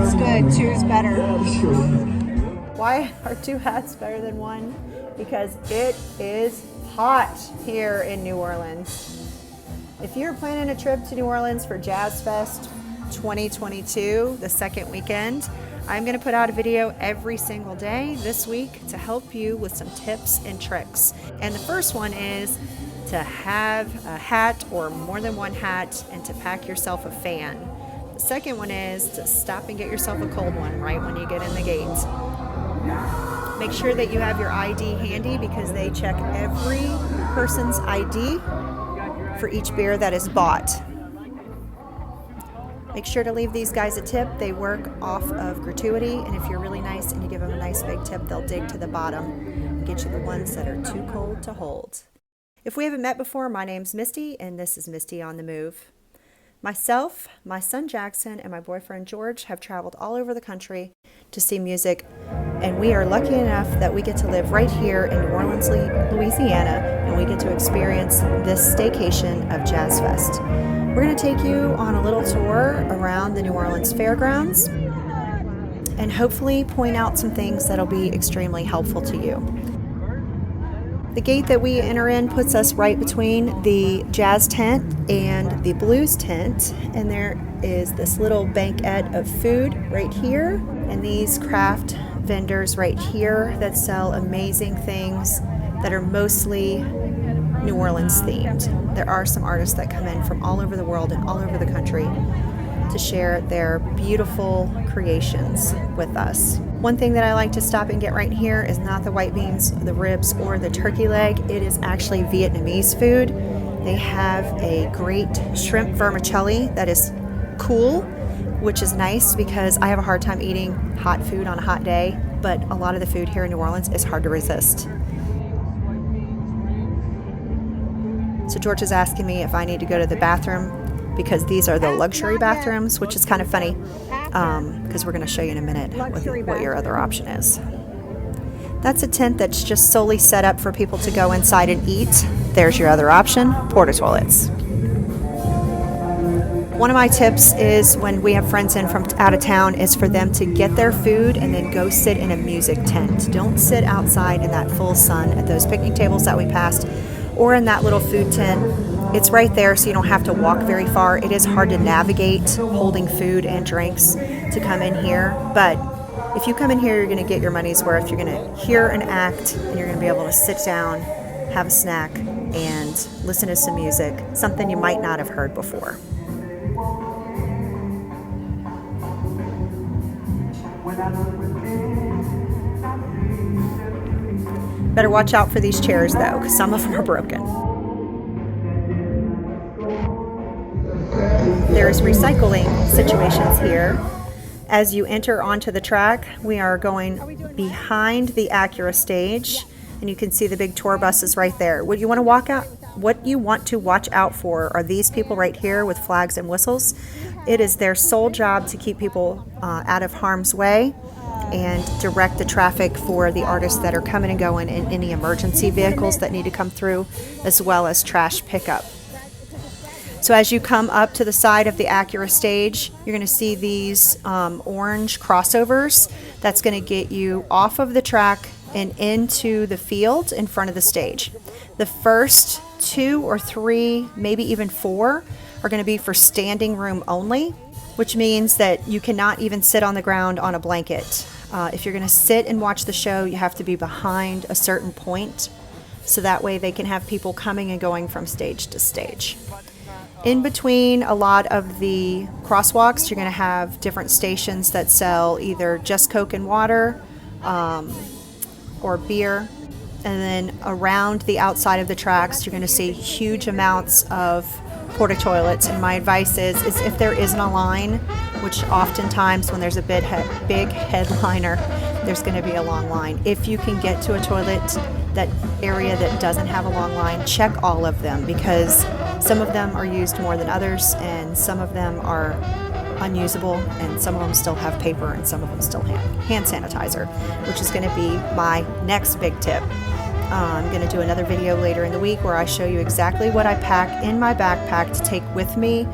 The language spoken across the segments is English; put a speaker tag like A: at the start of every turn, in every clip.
A: It's good. Two's better.
B: Why are two hats better than one? Because it is hot here in New Orleans. If you're planning a trip to New Orleans for Jazz Fest 2022, the second weekend, I'm going to put out a video every single day this week to help you with some tips and tricks. And the first one is to have a hat or more than one hat and to pack yourself a fan. The second one is to stop and get yourself a cold one right when you get in the gate. Make sure that you have your ID handy because they check every person's ID for each beer that is bought. Make sure to leave these guys a tip. They work off of gratuity, and if you're really nice and you give them a nice big tip, they'll dig to the bottom and get you the ones that are too cold to hold. If we haven't met before, my name's Misty, and this is Misty on the Move. Myself, my son Jaxon, and my boyfriend George have traveled all over the country to see music, and we are lucky enough that we get to live right here in New Orleans, Louisiana, and we get to experience this staycation of Jazz Fest. We're going to take you on a little tour around the New Orleans Fairgrounds and hopefully point out some things that'll be extremely helpful to you. The gate that we enter in puts us right between the jazz tent and the blues tent, and there is this little banquette of food right here and these craft vendors right here that sell amazing things that are mostly New Orleans themed. There are some artists that come in from all over the world and all over the country to share their beautiful creations with us. One thing that I like to stop and get right here is not the white beans, the ribs, or the turkey leg. It is actually Vietnamese food. They have a great shrimp vermicelli that is cool, which is nice because I have a hard time eating hot food on a hot day, but a lot of the food here in New Orleans is hard to resist. So George is asking me if I need to go to the bathroom because these are the luxury bathrooms, which is kind of funny because we're going to show you in a minute what your other option is. That's a tent that's just solely set up for people to go inside and eat. There's your other option, porta toilets. One of my tips is when we have friends in from out of town is for them to get their food and then go sit in a music tent. Don't sit outside in that full sun at those picnic tables that we passed or in that little food tent. It's right there, so you don't have to walk very far. It is hard to navigate holding food and drinks to come in here, but if you come in here, you're going to get your money's worth. You're going to hear an act, and you're going to be able to sit down, have a snack, and listen to some music, something you might not have heard before. Better watch out for these chairs, though, because some of them are broken. There's recycling situations here. As you enter onto the track, we are going behind the Acura stage, and you can see the big tour buses right there. What you want to watch out for are these people right here with flags and whistles. It is their sole job to keep people out of harm's way and direct the traffic for the artists that are coming and going in any emergency vehicles that need to come through, as well as trash pickup. So as you come up to the side of the Acura stage, you're going to see these orange crossovers. That's going to get you off of the track and into the field in front of the stage. The first 2 or 3, maybe even 4, are going to be for standing room only, which means that you cannot even sit on the ground on a blanket. If you're going to sit and watch the show, you have to be behind a certain point, so that way they can have people coming and going from stage to stage. In between a lot of the crosswalks, you're going to have different stations that sell either just Coke and water or beer. And then around the outside of the tracks, you're going to see huge amounts of porta toilets. And my advice is if there isn't a line, which oftentimes when there's a big headliner, there's going to be a long line. If you can get to a toilet, that area that doesn't have a long line, check all of them, because some of them are used more than others, and some of them are unusable, and some of them still have paper, and some of them still have hand sanitizer, which is going to be my next big tip. I'm going to do another video later in the week where I show you exactly what I pack in my backpack to take with me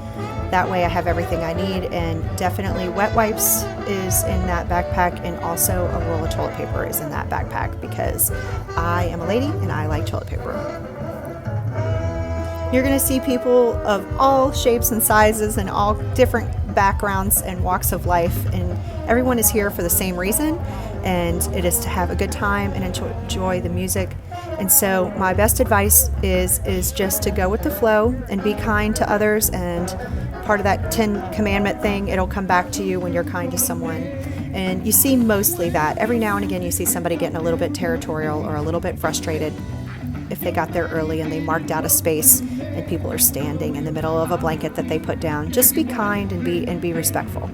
B: That way I have everything I need, and definitely wet wipes is in that backpack, and also a roll of toilet paper is in that backpack because I am a lady and I like toilet paper. You're going to see people of all shapes and sizes and all different backgrounds and walks of life, and everyone is here for the same reason, and it is to have a good time and enjoy the music. And so my best advice is just to go with the flow and be kind to others, and part of that 10 commandment thing, it'll come back to you when you're kind to someone. And you see mostly that. Every now and again you see somebody getting a little bit territorial or a little bit frustrated if they got there early and they marked out a space and people are standing in the middle of a blanket that they put down. Just be kind and be respectful.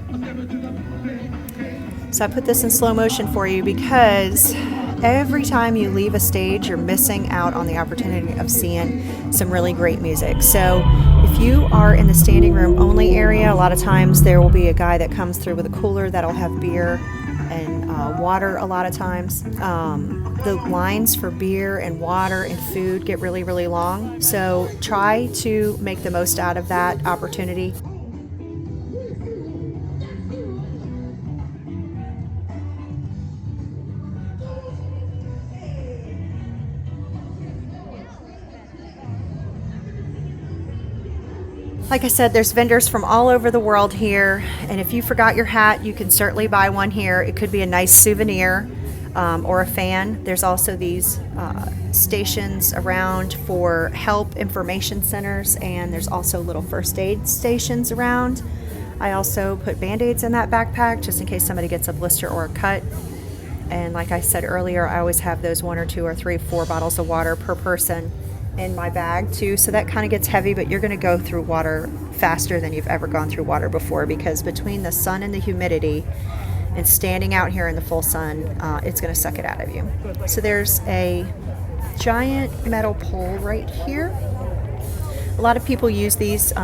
B: So I put this in slow motion for you because every time you leave a stage, you're missing out on the opportunity of seeing some really great music. So if you are in the standing room only area, a lot of times there will be a guy that comes through with a cooler that'll have beer and water a lot of times. The lines for beer and water and food get really, really long. So try to make the most out of that opportunity. Like I said, there's vendors from all over the world here, and if you forgot your hat, you can certainly buy one here. It could be a nice souvenir or a fan. There's also these stations around for help information centers, and there's also little first aid stations around. I also put Band-Aids in that backpack just in case somebody gets a blister or a cut. And like I said earlier, I always have those 1 or 2 or 3, 4 bottles of water per person in my bag too, so that kind of gets heavy, but you're going to go through water faster than you've ever gone through water before, because between the sun and the humidity and standing out here in the full sun, it's going to suck it out of you. So there's a giant metal pole right here. A lot of people use these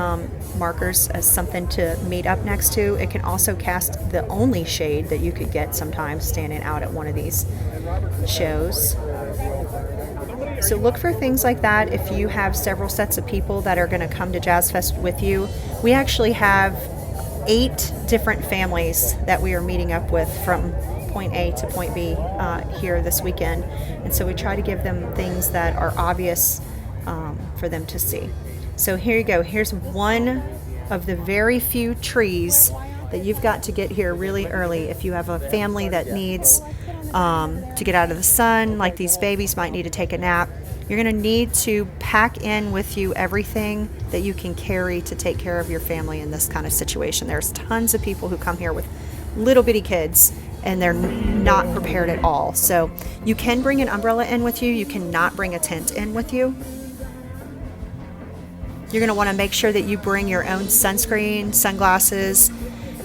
B: markers as something to meet up next to. It can also cast the only shade that you could get sometimes standing out at one of these shows. So look for things like that if you have several sets of people that are going to come to Jazz Fest with you. We actually have 8 different families that we are meeting up with from point A to point B here this weekend. And so we try to give them things that are obvious for them to see. So here you go. Here's one of the very few trees that you've got to get here really early if you have a family that needs to get out of the sun, like these babies might need to take a nap. You're going to need to pack in with you everything that you can carry to take care of your family in this kind of situation. There's tons of people who come here with little bitty kids and they're not prepared at all. So you can bring an umbrella in with you. You cannot bring a tent in with you. You're going to want to make sure that you bring your own sunscreen, sunglasses,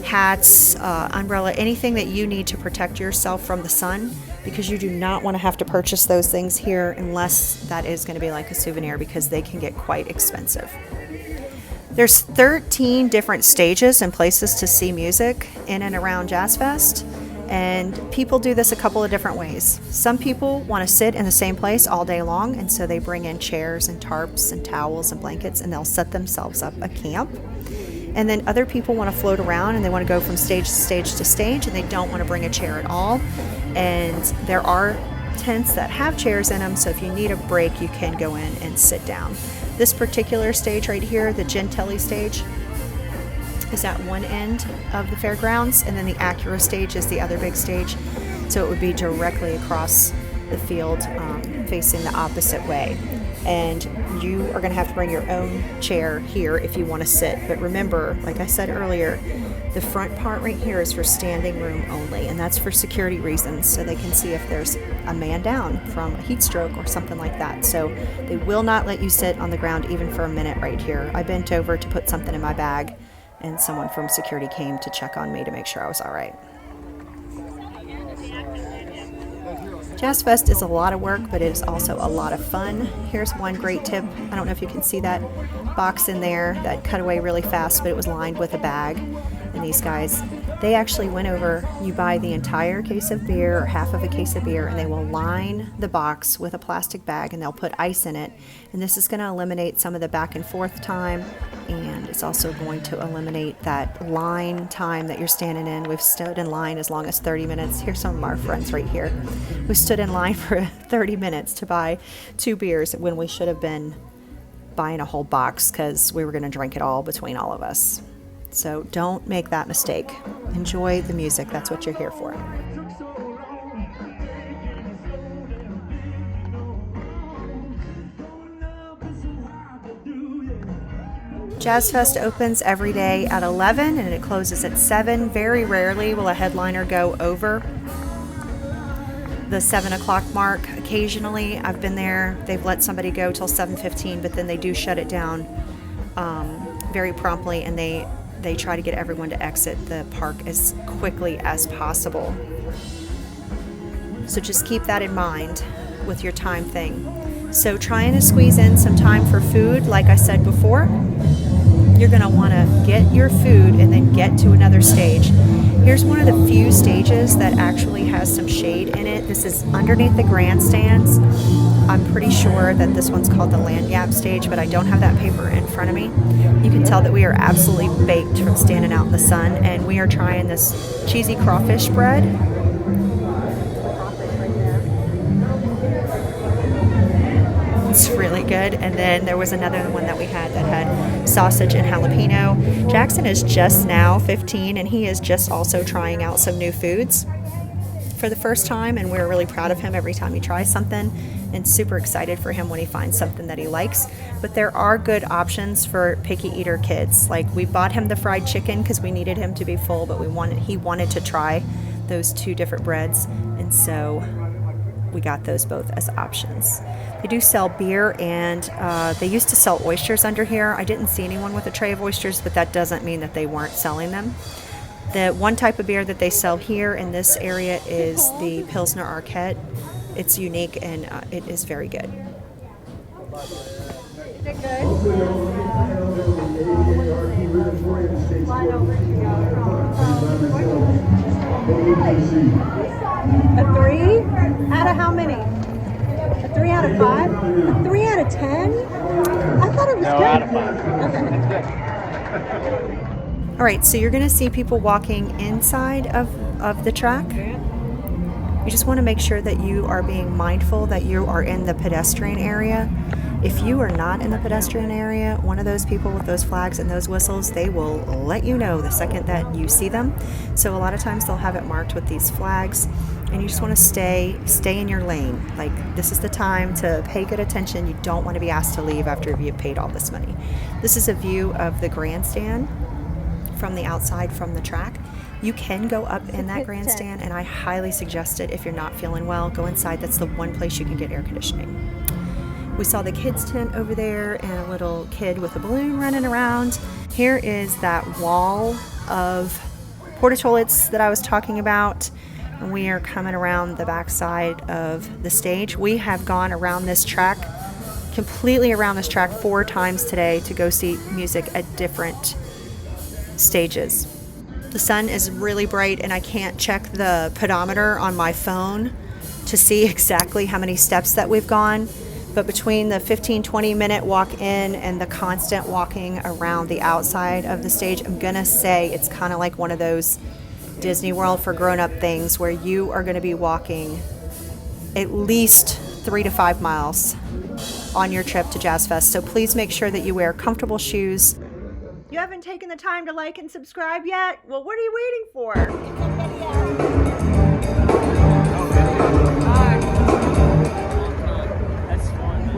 B: hats, umbrella, anything that you need to protect yourself from the sun, because you do not want to have to purchase those things here unless that is going to be like a souvenir, because they can get quite expensive. There's 13 different stages and places to see music in and around Jazz Fest, and people do this a couple of different ways. Some people want to sit in the same place all day long, and so they bring in chairs and tarps and towels and blankets, and they'll set themselves up a camp. And then other people want to float around and they want to go from stage to stage to stage, and they don't want to bring a chair at all. And there are tents that have chairs in them, so if you need a break, you can go in and sit down. This particular stage right here, the Gentelli stage, is at one end of the fairgrounds, and then the Acura stage is the other big stage. So it would be directly across the field, facing the opposite way. And you are going to have to bring your own chair here if you want to sit. But remember, like I said earlier, the front part right here is for standing room only, and that's for security reasons, so they can see if there's a man down from a heat stroke or something like that. So they will not let you sit on the ground even for a minute right here. I bent over to put something in my bag, and someone from security came to check on me to make sure I was all right. Jazz Fest is a lot of work, but it is also a lot of fun. Here's one great tip. I don't know if you can see that box in there that cut away really fast, but it was lined with a bag. And these guys, they actually went over, you buy the entire case of beer or half of a case of beer, and they will line the box with a plastic bag, and they'll put ice in it. And this is going to eliminate some of the back and forth time and it's also going to eliminate that line time that you're standing in. We've stood in line as long as 30 minutes. Here's some of our friends right here. We stood in line for 30 minutes to buy 2 beers when we should have been buying a whole box because we were going to drink it all between all of us. So don't make that mistake. Enjoy the music. That's what you're here for. Jazz Fest opens every day at 11 and it closes at 7. Very rarely will a headliner go over the 7 o'clock mark. Occasionally, I've been there, they've let somebody go till 7:15, but then they do shut it down very promptly, and they try to get everyone to exit the park as quickly as possible. So just keep that in mind with your time thing. So trying to squeeze in some time for food, like I said before, you're going to want to get your food and then get to another stage. Here's one of the few stages that actually has some shade in it. This is underneath the grandstands. I'm pretty sure that this one's called the Land Gap stage, but I don't have that paper in front of me. You can tell that we are absolutely baked from standing out in the sun, and we are trying this cheesy crawfish bread. It's really good. And then there was another one that we had that had sausage and jalapeno. Jaxon is just now 15, and he is just also trying out some new foods for the first time, and we're really proud of him every time he tries something, and super excited for him when he finds something that he likes. But there are good options for picky eater kids. Like, we bought him the fried chicken because we needed him to be full, but he wanted to try those 2 different breads, and so we got those both as options. They do sell beer, and they used to sell oysters under here. I didn't see anyone with a tray of oysters, but that doesn't mean that they weren't selling them. The one type of beer that they sell here in this area is the Pilsner Arquette. It's unique, and it is very good.
A: Is it good? A 3? Out of how many? A 3 out of 5? A 3 out of 10? I thought it was good.
C: Out of 5.
A: Okay.
B: All right, so you're going to see people walking inside of the track. You just want to make sure that you are being mindful that you are in the pedestrian area. If you are not in the pedestrian area, one of those people with those flags and those whistles, they will let you know the second that you see them. So a lot of times they'll have it marked with these flags, and you just want to stay in your lane. Like, this is the time to pay good attention. You don't want to be asked to leave after you've paid all this money. This is a view of the grandstand from the outside from the track. You can go up in that grandstand, and I highly suggest it. If you're not feeling well, go inside. That's the one place you can get air conditioning. We saw the kids tent over there and a little kid with a balloon running around. Here is that wall of porta toilets that I was talking about. And we are coming around the backside of the stage. We have gone around this track, completely around this track 4 times today to go see music at different stages. The sun is really bright, and I can't check the pedometer on my phone to see exactly how many steps that we've gone. But between the 15-20 minute walk in and the constant walking around the outside of the stage, I'm gonna say it's kind of like one of those Disney World for grown-up things where you are going to be walking at least 3 to 5 miles on your trip to Jazz Fest. So please make sure that you wear comfortable shoes. You haven't taken the time to like and subscribe yet? Well, what are you waiting for?
C: That's fun.